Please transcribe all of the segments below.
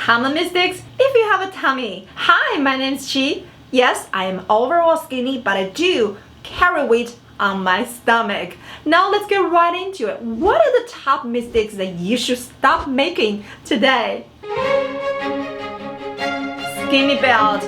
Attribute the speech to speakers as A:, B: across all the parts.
A: common mistakes if you have a tummy. Hi, my name is Chi. Yes, I am overall skinny, but I do carry weight on my stomach. Now let's get right into it. What are the top mistakes that you should stop making today? Skinny belt.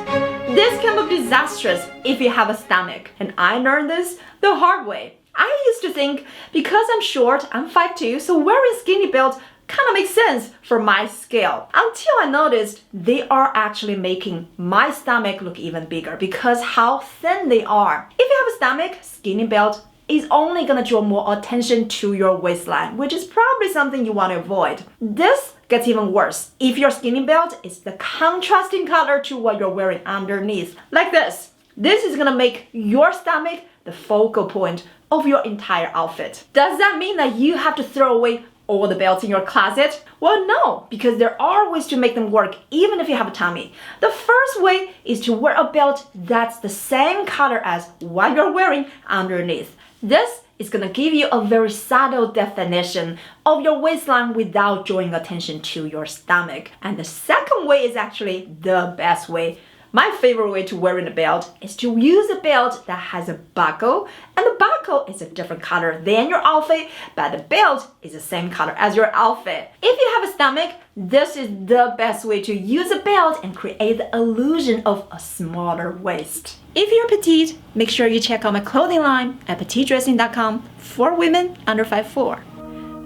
A: This can look disastrous if you have a stomach, and I learned this the hard way. I used to think because I'm short, I'm 5'2", so wearing skinny belt kind of makes sense for my scale. Until I noticed they are actually making my stomach look even bigger because how thin they are. If you have a stomach, skinny belt is only gonna draw more attention to your waistline, which is probably something you want to avoid. This gets even worse if your skinny belt is the contrasting color to what you're wearing underneath. Like this. This is gonna make your stomach the focal point of your entire outfit. Does that mean that you have to throw away all the belts in your closet? Well, no, because there are ways to make them work even if you have a tummy. The first way is to wear a belt that's the same color as what you're wearing underneath. This is gonna give you a very subtle definition of your waistline without drawing attention to your stomach. And the second way is actually the best way. My favorite way to wearing a belt is to use a belt that has a buckle, and the buckle is a different color than your outfit, but the belt is the same color as your outfit. If you have a stomach, this is the best way to use a belt and create the illusion of a smaller waist. If you're petite, make sure you check out my clothing line at petitedressing.com for women under 5'4".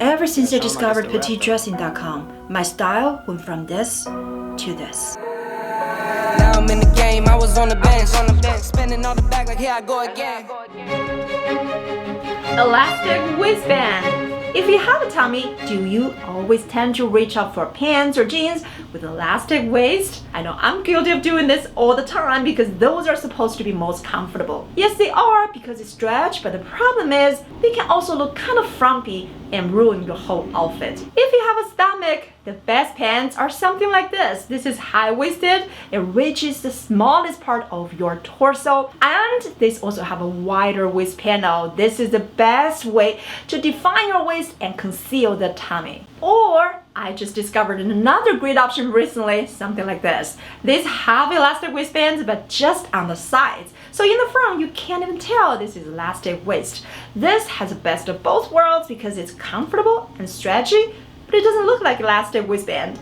A: Ever since I discovered petitedressing.com, my style went from this to this.
B: Now I'm in the game, I was on the bench, spinning all the back like here I go again.
A: Elastic waistband. If you have a tummy, do you always tend to reach out for pants or jeans with elastic waist? I know I'm guilty of doing this all the time because those are supposed to be most comfortable. Yes, they are because they stretch, but the problem is they can also look kind of frumpy and ruin your whole outfit. If you have a stomach, the best pants are something like this. This is high-waisted. It reaches the smallest part of your torso, and this also have a wider waist panel. This is the best way to define your waist and conceal the tummy. Or I just discovered another great option recently, something like this. These have elastic waistbands, but just on the sides. So in the front, you can't even tell this is elastic waist. This has the best of both worlds because it's comfortable and stretchy, but it doesn't look like elastic waistband.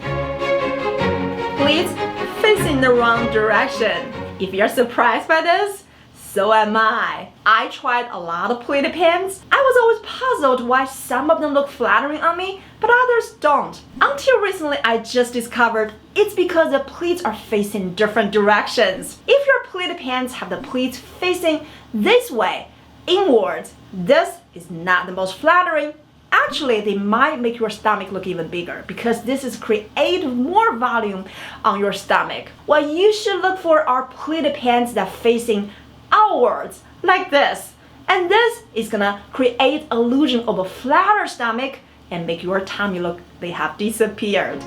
A: Pleats facing the wrong direction. If you're surprised by this, so am I. I tried a lot of pleated pants. I was always puzzled why some of them look flattering on me, but others don't. Until recently, I just discovered it's because the pleats are facing different directions. If your pleated pants have the pleats facing this way, inwards, this is not the most flattering. Actually, they might make your stomach look even bigger because this is create more volume on your stomach. What you should look for are pleated pants that facing outwards, like this. And this is gonna create illusion of a flatter stomach and make your tummy look they have disappeared.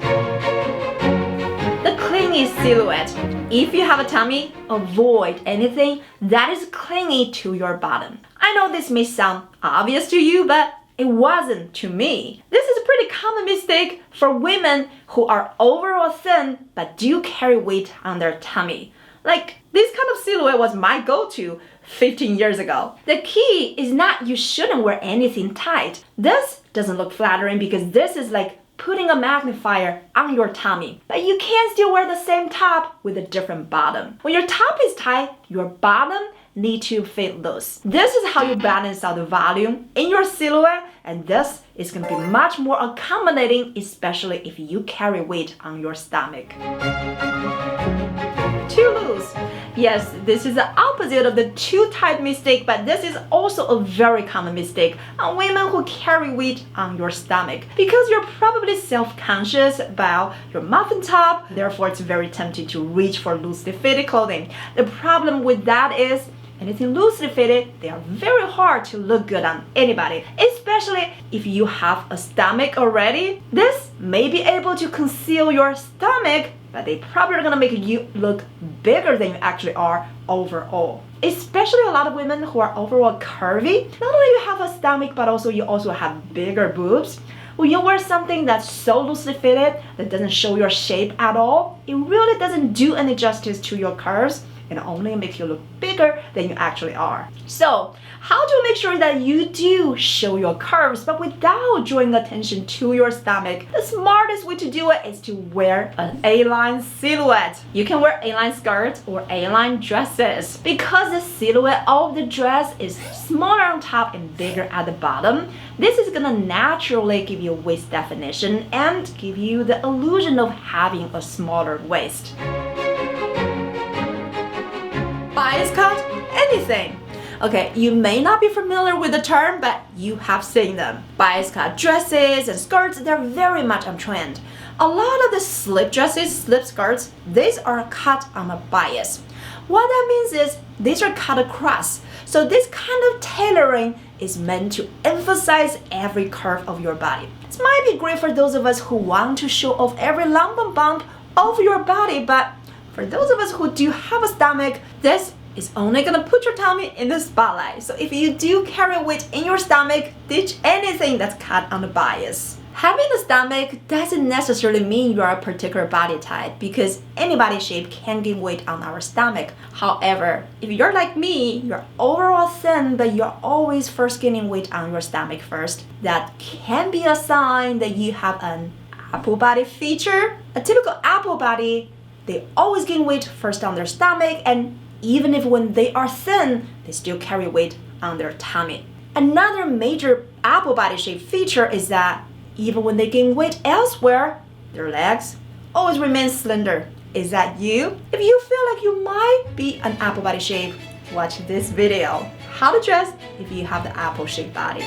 A: The clingy silhouette. If you have a tummy, avoid anything that is clingy to your bottom. I know this may sound obvious to you, but it wasn't to me. This is a pretty common mistake for women who are overall thin but do carry weight on their tummy. Like, this kind of silhouette was my go-to 15 years ago. The key is not you shouldn't wear anything tight. This doesn't look flattering because this is like putting a magnifier on your tummy. But you can still wear the same top with a different bottom. When your top is tight, your bottom need to fit loose. This is how you balance out the volume in your silhouette, and this is going to be much more accommodating, especially if you carry weight on your stomach. Too loose. Yes, this is the opposite of the too tight mistake, but this is also a very common mistake on women who carry weight on your stomach because you're probably self-conscious about your muffin top, therefore it's very tempting to reach for loosely fitted clothing. The problem with that is anything loosely fitted, they are very hard to look good on anybody, especially if you have a stomach already. This may be able to conceal your stomach, but they probably are gonna make you look bigger than you actually are overall. Especially a lot of women who are overall curvy, not only you have a stomach, but also you also have bigger boobs. When you wear something that's so loosely fitted that doesn't show your shape at all, it really doesn't do any justice to your curves. It only makes you look bigger than you actually are. So, how to make sure that you do show your curves but without drawing attention to your stomach? The smartest way to do it is to wear an A-line silhouette. You can wear A-line skirts or A-line dresses. Because the silhouette of the dress is smaller on top and bigger at the bottom, this is gonna naturally give you waist definition and give you the illusion of having a smaller waist. Bias cut? Anything. Okay, you may not be familiar with the term, but you have seen them. Bias cut dresses and skirts, they're very much on trend. A lot of the slip dresses, slip skirts, these are cut on a bias. What that means is these are cut across. So this kind of tailoring is meant to emphasize every curve of your body. This might be great for those of us who want to show off every lump and bump of your body, but for those of us who do have a stomach, this is only gonna put your tummy in the spotlight. So if you do carry weight in your stomach, ditch anything that's cut on the bias. Having a stomach doesn't necessarily mean you are a particular body type, because any body shape can gain weight on our stomach. However, if you're like me, you're overall thin, but you're always first gaining weight on your stomach first, that can be a sign that you have an apple body feature. A typical apple body, they always gain weight first on their stomach, and even if when they are thin, they still carry weight on their tummy. Another major apple body shape feature is that even when they gain weight elsewhere, their legs always remain slender. Is that you? If you feel like you might be an apple body shape, watch this video. How to dress if you have the apple shaped body.